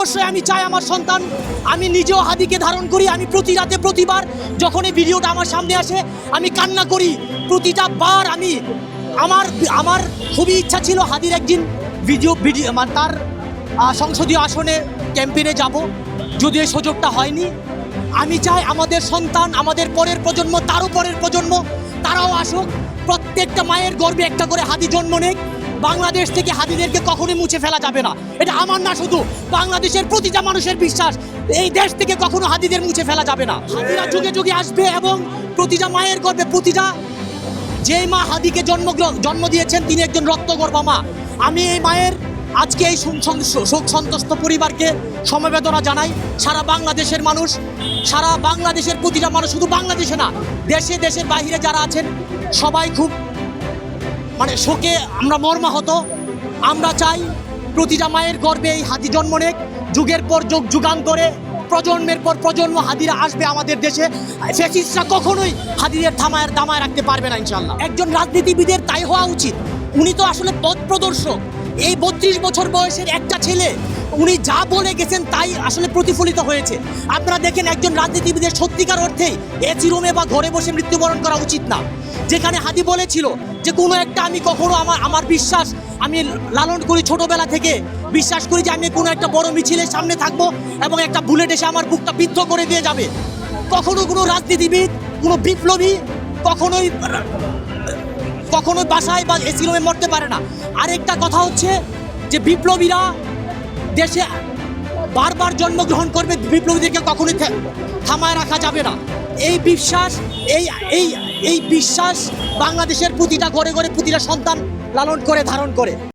অবশ্যই আমি চাই আমার সন্তান, আমি নিজেও হাদিকে ধারণ করি। আমি প্রতি রাতে প্রতিবার যখন এই ভিডিওটা আমার সামনে আসে আমি কান্না করি। প্রতিটা বার আমি আমার খুবই ইচ্ছা ছিল হাদির একদিন ভিডিও মানে তার সংসদীয় আসনে ক্যাম্পেইনে যাব, যদিও এই সুযোগটা হয়নি। আমি চাই আমাদের সন্তান, আমাদের পরের প্রজন্ম, তারও পরের প্রজন্ম, তারাও আসুক। প্রত্যেকটা মায়ের গর্ভে একটা করে হাদি জন্ম নেক। বাংলাদেশ থেকে হাদিদেরকে কখনোই মুছে ফেলা যাবে না। এটা আমার না, শুধু বাংলাদেশের প্রতিটা মানুষের বিশ্বাস। এই দেশ থেকে কখনো হাদিদের মুছে ফেলা যাবে না। হাদিরা যুগে যুগে আসবে এবং প্রতিটা মায়ের গর্ভে, প্রতিটা যেই মা হাদিকে জন্ম দিয়েছেন তিনি একজন রক্তগর্ভা মা। আমি এই মায়ের আজকে এই শোক সন্তস্ত পরিবারকে সমবেদনা জানাই। সারা বাংলাদেশের মানুষ, সারা বাংলাদেশের প্রতিটা মানুষ, শুধু বাংলাদেশে না, দেশে দেশের বাইরে যারা আছেন সবাই খুব শোকে আমরা মর্মাহত। আমরা চাই প্রতিটা মায়ের গর্ভে এই হাদি জন্ম নেক। যুগের পর যুগ, যুগান্তরে, প্রজন্মের পর প্রজন্ম হাদিরা আসবে আমাদের দেশে। ফ্যাসিস্টরা কখনোই হাদিদের দামায় রাখতে পারবে না ইনশাল্লাহ। একজন রাজনীতিবিদের তাই হওয়া উচিত। উনি তো আসলে পথ প্রদর্শক। এই 32 বছর বয়সের একটা ছেলে, উনি যা বলে গেছেন তাই আসলে প্রতিফলিত হয়েছে। আপনারা দেখেন একজন রাজনীতিবিদের সত্যিকার অর্থেই এসি রুমে বা ঘরে বসে মৃত্যুবরণ করা উচিত না। যেখানে হাদি বলেছিল যে কোনো একটা, আমি কখনো আমার বিশ্বাস আমি লালন করি ছোটবেলা থেকে, বিশ্বাস করি যে আমি কোনো একটা বড় মিছিলের সামনে থাকবো এবং একটা বুলেট এসে আমার বুকটা বিদ্ধ করে দিয়ে যাবে। কখনো কোনো রাজনীতিবিদ, কোনো বিপ্লবী কখনোই বাসায় বা এসি রুমে মরতে পারে না। আরেকটা কথা হচ্ছে যে বিপ্লবীরা দেশে বারবার জন্মগ্রহণ করবে, বিপ্লবীদেরকে কখনোই থামায় রাখা যাবে না। এই বিশ্বাস বাংলাদেশের প্রতিটা ঘরে ঘরে প্রতিটা সন্তান লালন করে, ধারণ করে।